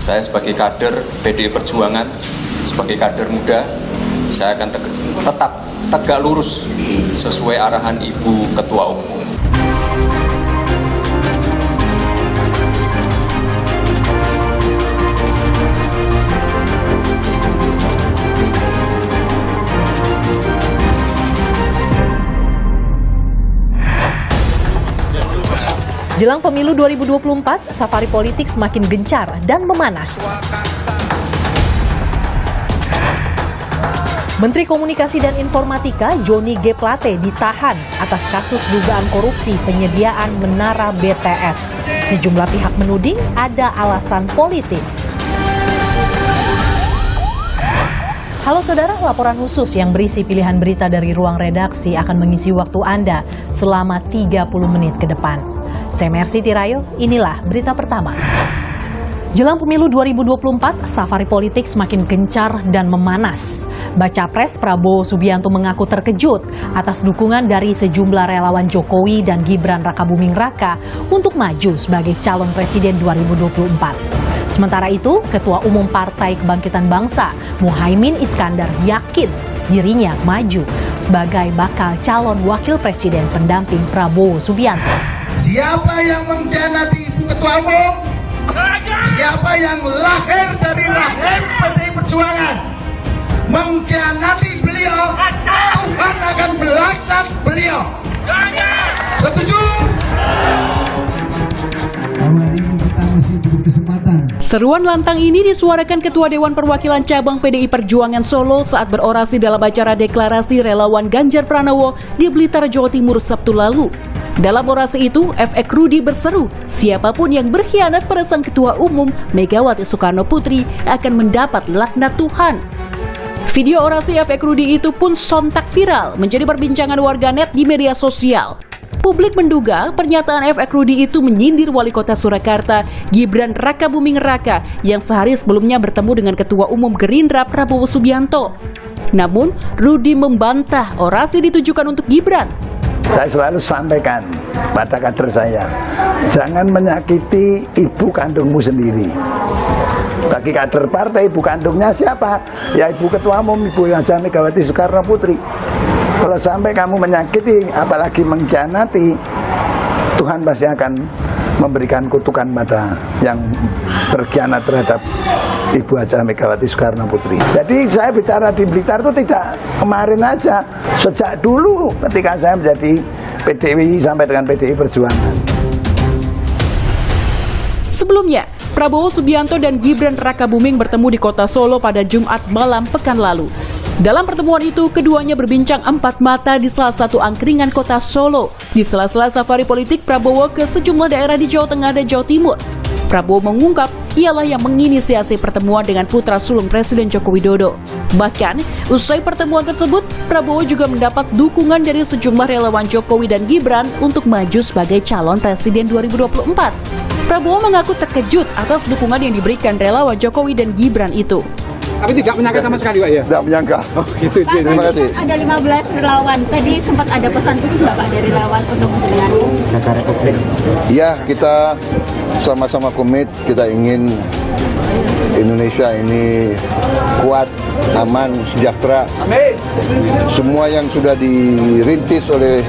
Saya sebagai kader PDI Perjuangan, sebagai kader muda, saya akan tetap tegak lurus sesuai arahan Ibu Ketua Umum. Jelang pemilu 2024, safari politik semakin gencar dan memanas. Menteri Komunikasi dan Informatika Johnny G. Plate ditahan atas kasus dugaan korupsi penyediaan menara BTS. Sejumlah pihak menuding ada alasan politis. Halo saudara, laporan khusus yang berisi pilihan berita dari ruang redaksi akan mengisi waktu Anda selama 30 menit ke depan. Saya Mercy Tirayo, inilah berita pertama. Jelang pemilu 2024, safari politik semakin gencar dan memanas. Baca Pres Prabowo Subianto mengaku terkejut atas dukungan dari sejumlah relawan Jokowi dan Gibran Rakabuming Raka untuk maju sebagai calon presiden 2024. Sementara itu, Ketua Umum Partai Kebangkitan Bangsa, Muhaimin Iskandar, yakin dirinya maju sebagai bakal calon wakil presiden pendamping Prabowo Subianto. Siapa yang mengkhianati Ibu Ketua Umum? Siapa yang lahir dari rahim PDI Perjuangan mengkhianati beliau, Tuhan akan melaknat beliau. Setuju? Hari ini kita masih diberi kesempatan. Seruan lantang ini disuarakan Ketua Dewan Perwakilan Cabang PDI Perjuangan Solo saat berorasi dalam acara deklarasi relawan Ganjar Pranowo di Blitar, Jawa Timur Sabtu lalu. Dalam orasi itu, FX Rudi berseru, siapapun yang berkhianat pada sang Ketua Umum Megawati Soekarno Putri akan mendapat laknat Tuhan. Video orasi FX Rudi itu pun sontak viral menjadi perbincangan warganet di media sosial. Publik menduga pernyataan FX Rudi itu menyindir Wali Kota Surakarta Gibran Rakabuming Raka yang sehari sebelumnya bertemu dengan Ketua Umum Gerindra Prabowo Subianto. Namun, Rudi membantah orasi ditujukan untuk Gibran. Saya selalu sampaikan pada kader saya, jangan menyakiti ibu kandungmu sendiri. Bagi kader partai, ibu kandungnya siapa? Ya Ibu Ketua Umum, Ibu Megawati Soekarno Putri. Kalau sampai kamu menyakiti, apalagi mengkhianati, Tuhan pasti akan memberikan kutukan pada yang berkhianat terhadap Ibu Megawati Soekarno Putri. Jadi saya bicara di Blitar itu tidak kemarin aja, sejak dulu ketika saya menjadi PDI sampai dengan PDI Perjuangan. Sebelumnya, Prabowo Subianto dan Gibran Rakabuming bertemu di kota Solo pada Jumat malam pekan lalu. Dalam pertemuan itu, keduanya berbincang empat mata di salah satu angkringan kota Solo. Di sela-sela safari politik Prabowo ke sejumlah daerah di Jawa Tengah dan Jawa Timur. Prabowo mengungkap ialah yang menginisiasi pertemuan dengan putra sulung Presiden Joko Widodo. Bahkan, usai pertemuan tersebut, Prabowo juga mendapat dukungan dari sejumlah relawan Jokowi dan Gibran untuk maju sebagai calon presiden 2024. Prabowo mengaku terkejut atas dukungan yang diberikan relawan Jokowi dan Gibran itu. Tapi tidak menyangka sama sekali Pak ya? Tidak menyangka. Oh gitu. Terima kasih. Ada 15 relawan. Tadi sempat ada pesan khusus nggak Pak dari relawan untuk mendengarkan? Ya, kita sama-sama komit, kita ingin Indonesia ini kuat, aman, sejahtera. Amin. Semua yang sudah dirintis oleh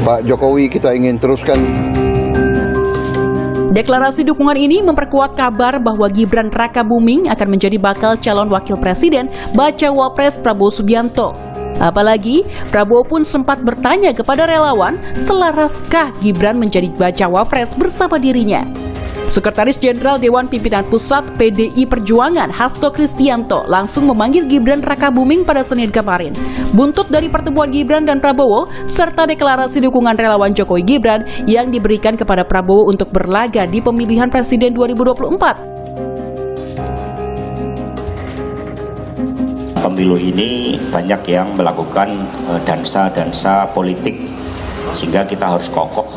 Pak Jokowi kita ingin teruskan. Deklarasi dukungan ini memperkuat kabar bahwa Gibran Rakabuming akan menjadi bakal calon wakil presiden bacawa pres Prabowo Subianto. Apalagi, Prabowo pun sempat bertanya kepada relawan, selaraskah Gibran menjadi bacawa pres bersama dirinya? Sekretaris Jenderal Dewan Pimpinan Pusat PDI Perjuangan Hasto Kristianto langsung memanggil Gibran Rakabuming pada Senin kemarin. Buntut dari pertemuan Gibran dan Prabowo serta deklarasi dukungan relawan Jokowi Gibran yang diberikan kepada Prabowo untuk berlaga di pemilihan presiden 2024. Pemilu ini banyak yang melakukan dansa-dansa politik, sehingga kita harus kokoh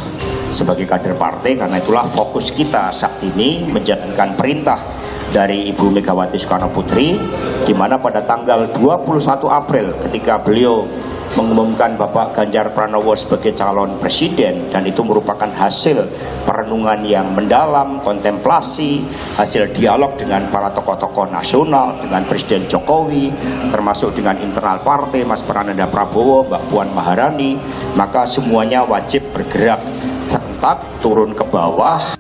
sebagai kader partai. Karena itulah fokus kita saat ini menjalankan perintah dari Ibu Megawati Soekarno Putri, di mana pada tanggal 21 April ketika beliau mengumumkan Bapak Ganjar Pranowo sebagai calon presiden, dan itu merupakan hasil perenungan yang mendalam, kontemplasi, hasil dialog dengan para tokoh-tokoh nasional, dengan Presiden Jokowi, termasuk dengan internal partai, Mas Prananda Prabowo, Mbak Puan Maharani. Maka semuanya wajib bergerak serentak turun ke bawah.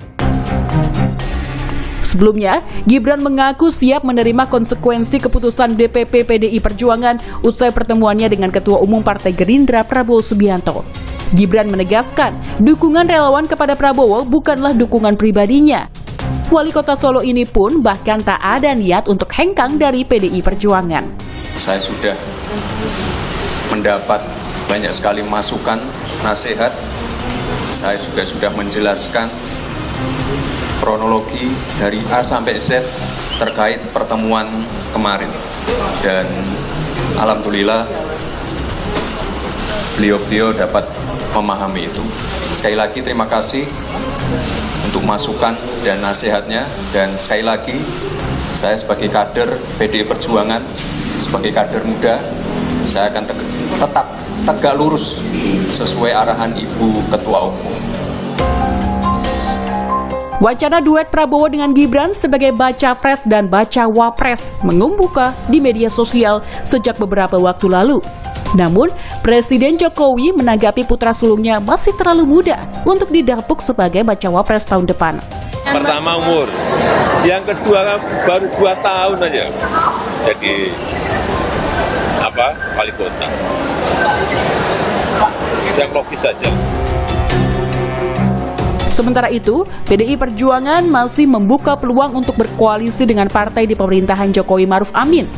Sebelumnya, Gibran mengaku siap menerima konsekuensi keputusan DPP PDI Perjuangan usai pertemuannya dengan Ketua Umum Partai Gerindra Prabowo Subianto. Gibran menegaskan, dukungan relawan kepada Prabowo bukanlah dukungan pribadinya. Wali Kota Solo ini pun bahkan tak ada niat untuk hengkang dari PDI Perjuangan. Saya sudah mendapat banyak sekali masukan, nasihat. Saya juga sudah menjelaskan kronologi dari A sampai Z terkait pertemuan kemarin, dan alhamdulillah beliau dapat memahami itu. Sekali lagi terima kasih untuk masukan dan nasihatnya, dan sekali lagi saya sebagai kader PDI Perjuangan, sebagai kader muda, saya akan tetap tegak lurus sesuai arahan Ibu Ketua Umum. Wacana duet Prabowo dengan Gibran sebagai baca pres dan baca wapres mengemuka di media sosial sejak beberapa waktu lalu. Namun, Presiden Jokowi menanggapi putra sulungnya masih terlalu muda untuk didapuk sebagai baca wapres tahun depan. Pertama umur, yang kedua baru 2 tahun aja jadi wali kota. Yang logis saja. Sementara itu, PDI Perjuangan masih membuka peluang untuk berkoalisi dengan partai di pemerintahan Jokowi Maruf Amin.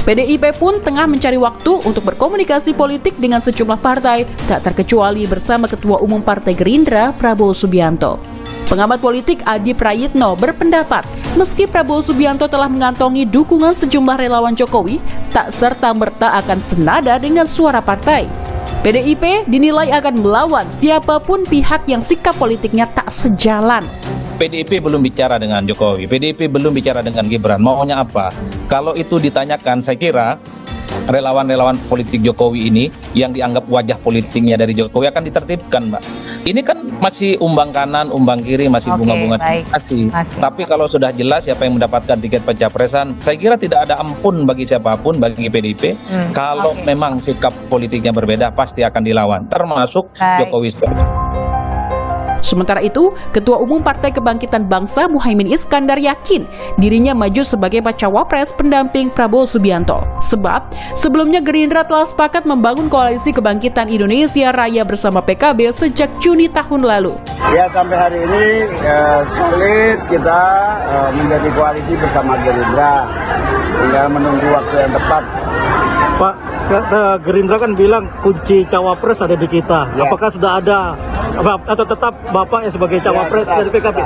PDIP pun tengah mencari waktu untuk berkomunikasi politik dengan sejumlah partai, tak terkecuali bersama Ketua Umum Partai Gerindra Prabowo Subianto. Pengamat politik Adi Prayitno berpendapat, meski Prabowo Subianto telah mengantongi dukungan sejumlah relawan Jokowi, tak serta-merta akan senada dengan suara partai. PDIP dinilai akan melawan siapapun pihak yang sikap politiknya tak sejalan. PDIP belum bicara dengan Jokowi, PDIP belum bicara dengan Gibran, maunya apa? Kalau itu ditanyakan, saya kira relawan-relawan politik Jokowi ini yang dianggap wajah politiknya dari Jokowi akan ditertibkan, Mbak. Ini kan masih umbang kanan, umbang kiri, masih bunga-bunga kasih. Tapi kalau sudah jelas siapa yang mendapatkan tiket pencapresan, saya kira tidak ada ampun bagi siapapun, bagi PDIP. Kalau memang sikap politiknya berbeda, pasti akan dilawan, termasuk Jokowi. Sementara itu, Ketua Umum Partai Kebangkitan Bangsa Muhaimin Iskandar yakin dirinya maju sebagai bacawa pres pendamping Prabowo Subianto. Sebab, sebelumnya Gerindra telah sepakat membangun koalisi kebangkitan Indonesia Raya bersama PKB sejak Juni tahun lalu. Ya, sampai hari ini sulit kita menjadi koalisi bersama Gerindra. Tinggal menunggu waktu yang tepat. Pak, Gerindra kan bilang kunci cawapres ada di kita. Ya. Apakah sudah ada atau tetap Bapak yang sebagai cawapres dari PKB?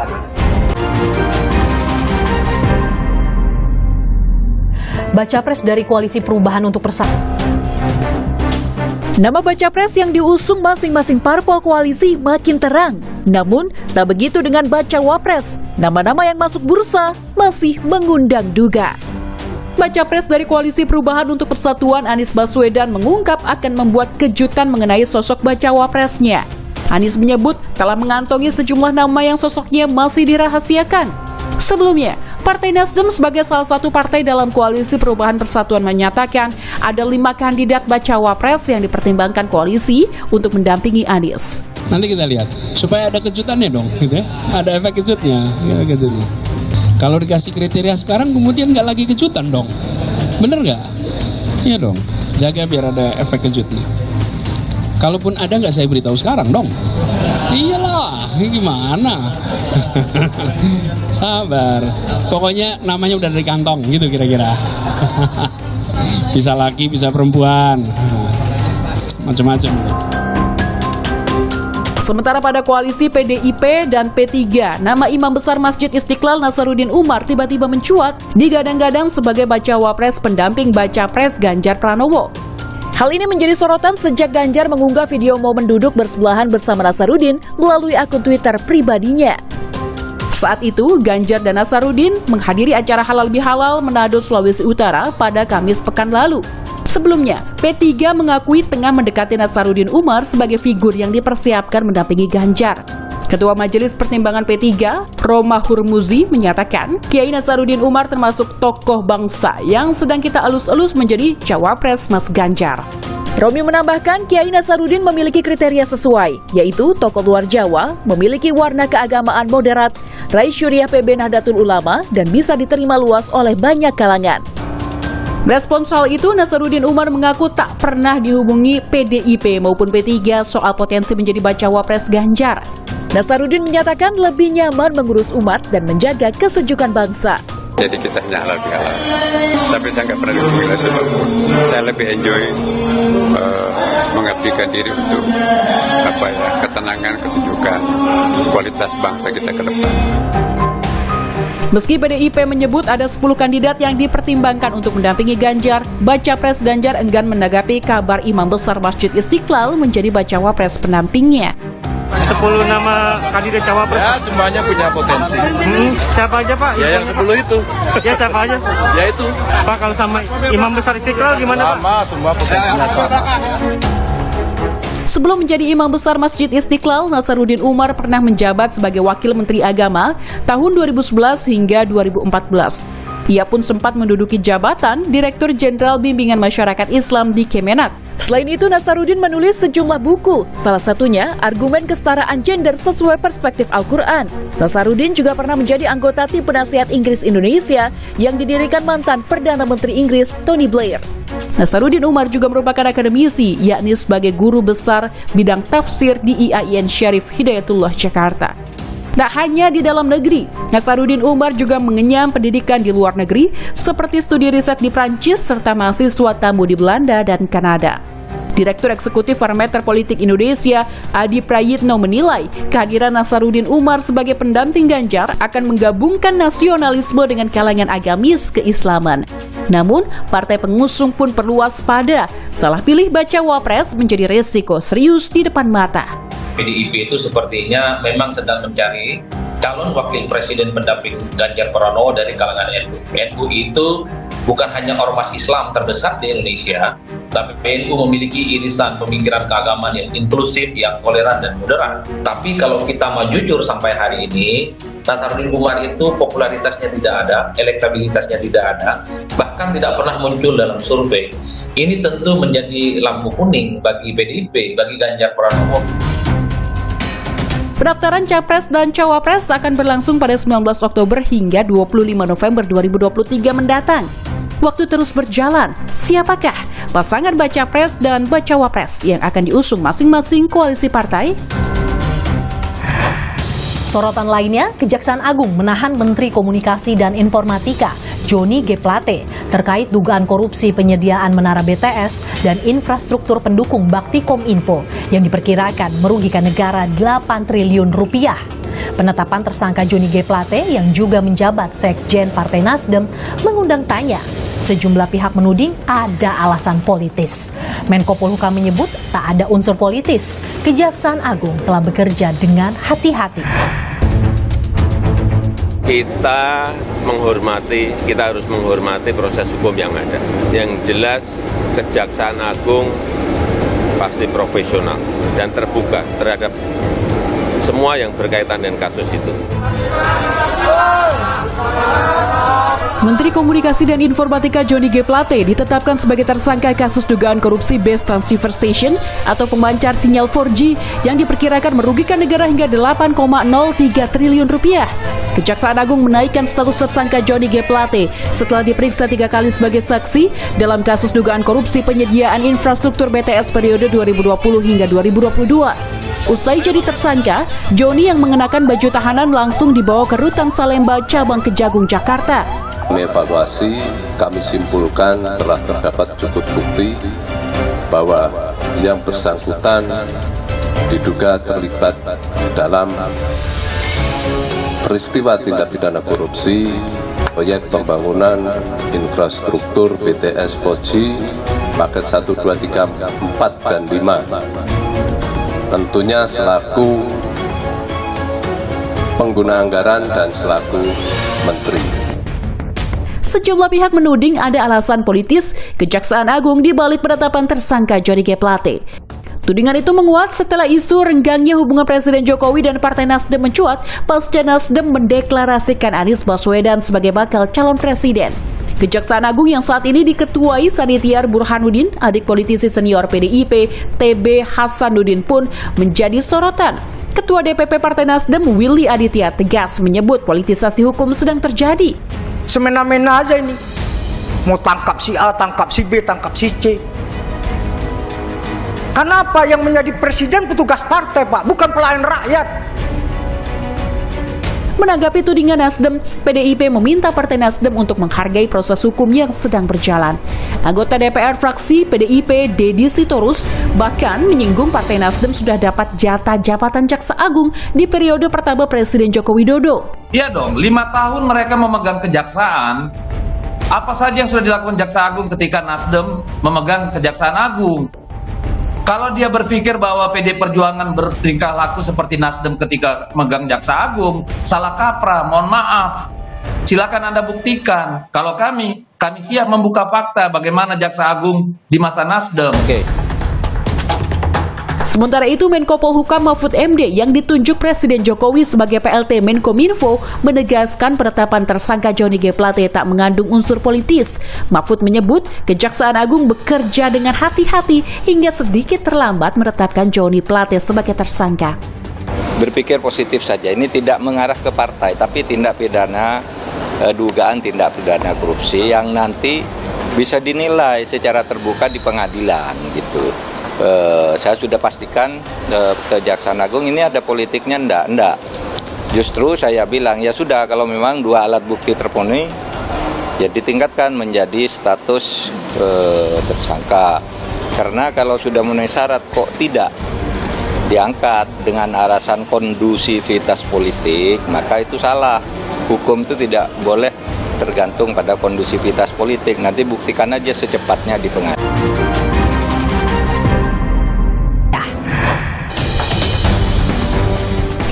Baca pres dari Koalisi Perubahan untuk Persatuan. Nama baca pres yang diusung masing-masing parpol koalisi makin terang. Namun, tak begitu dengan baca wapres. Nama-nama yang masuk bursa masih mengundang duga. Baca pres dari Koalisi Perubahan untuk Persatuan Anies Baswedan mengungkap akan membuat kejutan mengenai sosok bacawa presnya. Anies menyebut telah mengantongi sejumlah nama yang sosoknya masih dirahasiakan. Sebelumnya, Partai Nasdem sebagai salah satu partai dalam Koalisi Perubahan Persatuan menyatakan ada 5 kandidat bacawa pres yang dipertimbangkan koalisi untuk mendampingi Anies. Nanti kita lihat, supaya ada kejutannya dong, gitu ya. Ada efek kejutnya. Kalau dikasih kriteria sekarang, kemudian nggak lagi kejutan dong. Bener nggak? Iya dong, jaga biar ada efek kejutnya. Kalaupun ada nggak saya beritahu sekarang dong. Iyalah, gimana? Sabar. Pokoknya namanya udah dari kantong gitu kira-kira. Bisa laki, bisa perempuan. Macam-macam. Sementara pada koalisi PDIP dan P3, nama Imam Besar Masjid Istiqlal Nasaruddin Umar tiba-tiba mencuat digadang-gadang sebagai bacawa pres pendamping baca pres Ganjar Pranowo. Hal ini menjadi sorotan sejak Ganjar mengunggah video momen duduk bersebelahan bersama Nasaruddin melalui akun Twitter pribadinya. Saat itu, Ganjar dan Nasaruddin menghadiri acara Halal Bihalal Manado, Sulawesi Utara pada Kamis pekan lalu. Sebelumnya, P3 mengakui tengah mendekati Nasaruddin Umar sebagai figur yang dipersiapkan mendampingi Ganjar. Ketua Majelis Pertimbangan P3, Roma Hurmuzi, menyatakan Kiai Nasaruddin Umar termasuk tokoh bangsa yang sedang kita elus-elus menjadi cawapres Mas Ganjar. Romi menambahkan Kiai Nasaruddin memiliki kriteria sesuai, yaitu tokoh luar Jawa, memiliki warna keagamaan moderat, raih syuriah PB Nahdlatul Ulama, dan bisa diterima luas oleh banyak kalangan. Respons soal itu, Nasaruddin Umar mengaku tak pernah dihubungi PDIP maupun P3 soal potensi menjadi bacawa pres Ganjar. Nasaruddin menyatakan lebih nyaman mengurus umat dan menjaga kesejukan bangsa. Jadi kita hanya halal bihalal. Tapi saya nggak pernah dihubungi oleh siapapun. Saya lebih enjoy mengabdikan diri untuk ketenangan, kesejukan, kualitas bangsa kita ke depan. Meski PDIP menyebut ada 10 kandidat yang dipertimbangkan untuk mendampingi Ganjar, Baca Pres Ganjar enggan menanggapi kabar Imam Besar Masjid Istiqlal menjadi bacawa pres pendampingnya. 10 nama kandidat cawapres. Ya, semuanya punya potensi. Siapa aja Pak? Ya yang 10 itu. Ya siapa aja? Ya itu. Pak, kalau sama Imam Besar Istiqlal gimana Pak? Sama, semua potensinya sama. Sebelum menjadi Imam Besar Masjid Istiqlal, Nasaruddin Umar pernah menjabat sebagai Wakil Menteri Agama tahun 2011 hingga 2014. Ia pun sempat menduduki jabatan Direktur Jenderal Bimbingan Masyarakat Islam di Kemenak. Selain itu, Nasaruddin menulis sejumlah buku, salah satunya Argumen Kesetaraan Gender Sesuai Perspektif Al-Quran. Nasaruddin juga pernah menjadi anggota Tim Penasihat Inggris Indonesia yang didirikan mantan Perdana Menteri Inggris Tony Blair. Nasaruddin Umar juga merupakan akademisi, yakni sebagai guru besar bidang tafsir di IAIN Syarif Hidayatullah Jakarta. Tak hanya di dalam negeri, Nasaruddin Umar juga mengenyam pendidikan di luar negeri seperti studi riset di Prancis serta mahasiswa tamu di Belanda dan Kanada. Direktur Eksekutif Parameter Politik Indonesia, Adi Prayitno menilai kehadiran Nasaruddin Umar sebagai pendamping Ganjar akan menggabungkan nasionalisme dengan kalangan agamis keislaman. Namun, partai pengusung pun perlu waspada, salah pilih bacawa pres menjadi resiko serius di depan mata. PDIP itu sepertinya memang sedang mencari calon wakil presiden pendamping Ganjar Pranowo dari kalangan NU. NU itu bukan hanya ormas Islam terbesar di Indonesia, tapi NU memiliki irisan pemikiran keagamaan yang inklusif, yang toleran dan moderat. Tapi kalau kita mau jujur sampai hari ini, Nasaruddin Umar itu popularitasnya tidak ada, elektabilitasnya tidak ada, bahkan tidak pernah muncul dalam survei. Ini tentu menjadi lampu kuning bagi PDIP, bagi Ganjar Pranowo. Pendaftaran Capres dan Cawapres akan berlangsung pada 19 Oktober hingga 25 November 2023 mendatang. Waktu terus berjalan, siapakah pasangan Baca Pres dan Bacawa Pres yang akan diusung masing-masing koalisi partai? Sorotan lainnya, Kejaksaan Agung menahan Menteri Komunikasi dan Informatika Johnny G. Plate terkait dugaan korupsi penyediaan menara BTS dan infrastruktur pendukung Bakti Kominfo yang diperkirakan merugikan negara 8 triliun rupiah. Penetapan tersangka Johnny G. Plate yang juga menjabat Sekjen Partai Nasdem mengundang tanya. Sejumlah pihak menuding ada alasan politis. Menko Polhukam menyebut tak ada unsur politis. Kejaksaan Agung telah bekerja dengan hati-hati. Kita harus menghormati proses hukum yang ada. Yang jelas Kejaksaan Agung pasti profesional dan terbuka terhadap semua yang berkaitan dengan kasus itu. Menteri Komunikasi dan Informatika Johnny G. Plate ditetapkan sebagai tersangka kasus dugaan korupsi Base Transceiver Station atau pemancar sinyal 4G yang diperkirakan merugikan negara hingga 8,03 triliun rupiah. Kejaksaan Agung menaikkan status tersangka Johnny G. Plate setelah diperiksa 3 kali sebagai saksi dalam kasus dugaan korupsi penyediaan infrastruktur BTS periode 2020 hingga 2022. Usai jadi tersangka, Johnny yang mengenakan baju tahanan langsung dibawa ke Rutan Salemba, Cabang Kejagung, Jakarta. Evaluasi, kami simpulkan telah terdapat cukup bukti bahwa yang bersangkutan diduga terlibat dalam peristiwa tindak pidana korupsi proyek pembangunan infrastruktur BTS 4G paket 1, 2, 3, 4, dan 5. Tentunya selaku pengguna anggaran dan selaku menteri. Sejumlah pihak menuding ada alasan politis Kejaksaan Agung di balik penetapan tersangka Johnny G. Plate. Tudingan itu menguat setelah isu renggangnya hubungan Presiden Jokowi dan Partai Nasdem mencuat pasca Nasdem mendeklarasikan Anies Baswedan sebagai bakal calon presiden. Kejaksaan Agung yang saat ini diketuai Sanitiar Burhanuddin, adik politisi senior PDIP, TB Hasanuddin pun menjadi sorotan. Ketua DPP Partai Nasdem Willy Aditya tegas menyebut politisasi hukum sedang terjadi. Semena-mena aja ini. Mau tangkap si A, tangkap si B, tangkap si C. Kenapa yang menjadi presiden petugas partai, Pak, bukan pelayan rakyat? Menanggapi tudingan Nasdem, PDIP meminta Partai Nasdem untuk menghargai proses hukum yang sedang berjalan. Anggota DPR fraksi PDIP Deddy Sitorus bahkan menyinggung Partai Nasdem sudah dapat jatah jabatan Jaksa Agung di periode pertama Presiden Joko Widodo. Iya dong, 5 tahun mereka memegang kejaksaan. Apa saja yang sudah dilakukan Jaksa Agung ketika Nasdem memegang Kejaksaan Agung? Kalau dia berpikir bahwa PD Perjuangan bertingkah laku seperti Nasdem ketika megang Jaksa Agung, salah kaprah, mohon maaf. Silakan Anda buktikan. Kalau kami siap membuka fakta bagaimana Jaksa Agung di masa Nasdem. Sementara itu, Menko Polhukam Mahfud MD yang ditunjuk Presiden Jokowi sebagai PLT Menkominfo menegaskan penetapan tersangka Johnny G. Plate tak mengandung unsur politis. Mahfud menyebut Kejaksaan Agung bekerja dengan hati-hati hingga sedikit terlambat menetapkan Johnny Plate sebagai tersangka. Berpikir positif saja, ini tidak mengarah ke partai, tapi tindak pidana, dugaan tindak pidana korupsi yang nanti bisa dinilai secara terbuka di pengadilan gitu. Saya sudah pastikan Kejaksaan Agung ini ada politiknya enggak. Justru saya bilang ya sudah, kalau memang 2 alat bukti terpenuhi ya ditingkatkan menjadi status tersangka. Karena kalau sudah memenuhi syarat kok tidak diangkat dengan alasan kondusivitas politik, maka itu salah. Hukum itu tidak boleh tergantung pada kondusivitas politik. Nanti buktikan aja secepatnya di pengadilan.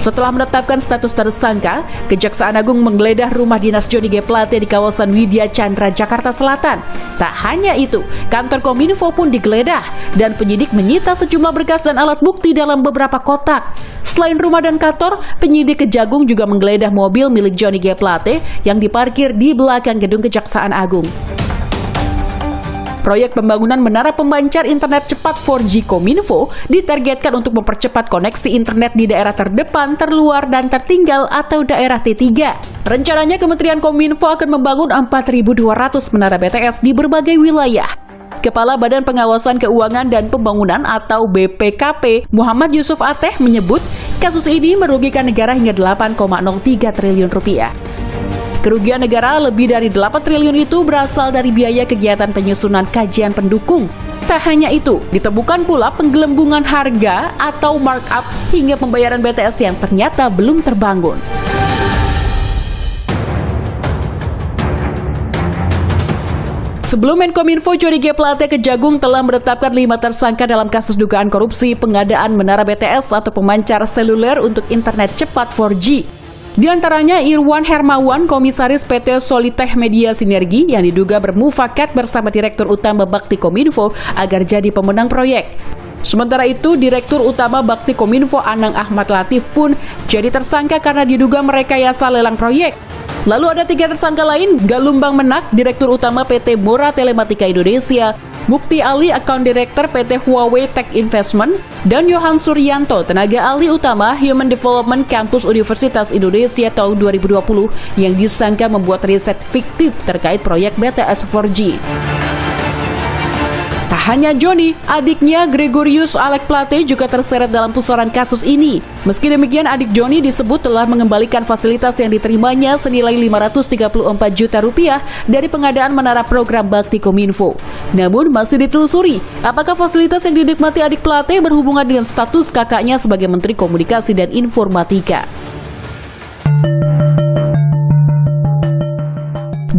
Setelah menetapkan status tersangka, Kejaksaan Agung menggeledah rumah dinas Johnny G. Plate di kawasan Widya Chandra, Jakarta Selatan. Tak hanya itu, kantor Kominfo pun digeledah dan penyidik menyita sejumlah berkas dan alat bukti dalam beberapa kotak. Selain rumah dan kantor, penyidik Kejagung juga menggeledah mobil milik Johnny G. Plate yang diparkir di belakang gedung Kejaksaan Agung. Proyek pembangunan menara pemancar internet cepat 4G Kominfo ditargetkan untuk mempercepat koneksi internet di daerah terdepan, terluar, dan tertinggal atau daerah T3. Rencananya Kementerian Kominfo akan membangun 4.200 menara BTS di berbagai wilayah. Kepala Badan Pengawasan Keuangan dan Pembangunan atau BPKP Muhammad Yusuf Ateh menyebut kasus ini merugikan negara hingga 8,03 triliun rupiah. Kerugian negara lebih dari 8 triliun itu berasal dari biaya kegiatan penyusunan kajian pendukung. Tak hanya itu, ditemukan pula penggelembungan harga atau markup hingga pembayaran BTS yang ternyata belum terbangun. Sebelum Menkominfo, Johnny G. Plate Kejagung telah menetapkan 5 tersangka dalam kasus dugaan korupsi pengadaan menara BTS atau pemancar seluler untuk internet cepat 4G. Di antaranya Irwan Hermawan, Komisaris PT Solitech Media Sinergi yang diduga bermufakat bersama Direktur Utama Bakti Kominfo agar jadi pemenang proyek. Sementara itu, Direktur Utama Bakti Kominfo Anang Ahmad Latif pun jadi tersangka karena diduga merekayasa lelang proyek. Lalu ada 3 tersangka lain, Galumbang Menak, Direktur Utama PT Mora Telematika Indonesia, Mukti Ali, Account Director PT Huawei Tech Investment, dan Yohan Suryanto, Tenaga Ahli Utama Human Development Campus Universitas Indonesia tahun 2020 yang disangka membuat riset fiktif terkait proyek BTS 4G. Tak hanya Johnny, adiknya Gregorius Alek Plate juga terseret dalam pusaran kasus ini. Meski demikian, adik Johnny disebut telah mengembalikan fasilitas yang diterimanya senilai 534 juta rupiah dari pengadaan menara program Bakti Kominfo. Namun masih ditelusuri apakah fasilitas yang dinikmati adik Plate berhubungan dengan status kakaknya sebagai Menteri Komunikasi dan Informatika.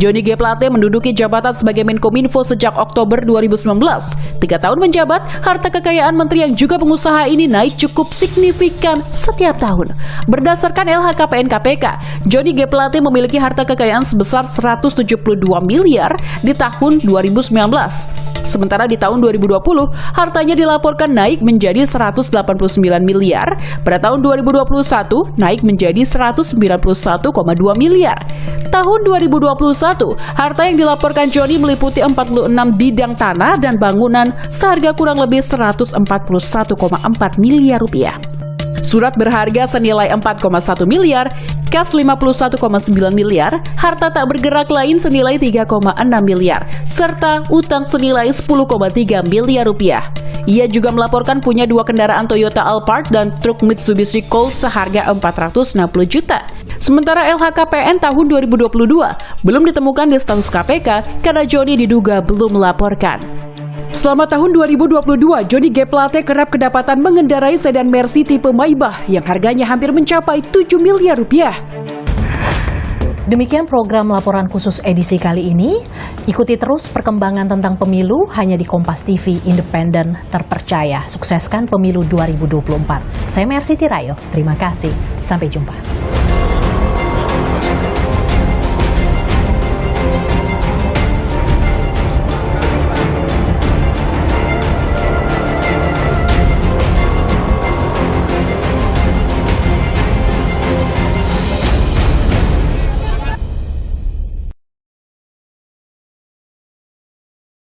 Johnny G. Plate menduduki jabatan sebagai Menkominfo sejak Oktober 2019. 3 tahun menjabat, harta kekayaan menteri yang juga pengusaha ini naik cukup signifikan setiap tahun. Berdasarkan LHKPN KPK, Johnny G. Plate memiliki harta kekayaan sebesar 172 miliar di tahun 2019. Sementara di tahun 2020, hartanya dilaporkan naik menjadi 189 miliar. Pada tahun 2021, naik menjadi 191,2 miliar. Tahun 2021, harta yang dilaporkan Johnny meliputi 46 bidang tanah dan bangunan seharga kurang lebih 141,4 miliar rupiah. Surat berharga senilai 4,1 miliar, kas 51,9 miliar, harta tak bergerak lain senilai 3,6 miliar, serta utang senilai 10,3 miliar rupiah. Ia juga melaporkan punya 2 kendaraan Toyota Alphard dan truk Mitsubishi Colt seharga 460 juta. Sementara LHKPN tahun 2022 belum ditemukan di status KPK karena Johnny diduga belum melaporkan. Selama tahun 2022, Johnny G. Plate kerap kedapatan mengendarai sedan Mercy tipe Maybach yang harganya hampir mencapai 7 miliar rupiah. Demikian program laporan khusus edisi kali ini. Ikuti terus perkembangan tentang pemilu hanya di Kompas TV, independen, terpercaya. Sukseskan pemilu 2024. Saya Mercy Tirayo, terima kasih. Sampai jumpa.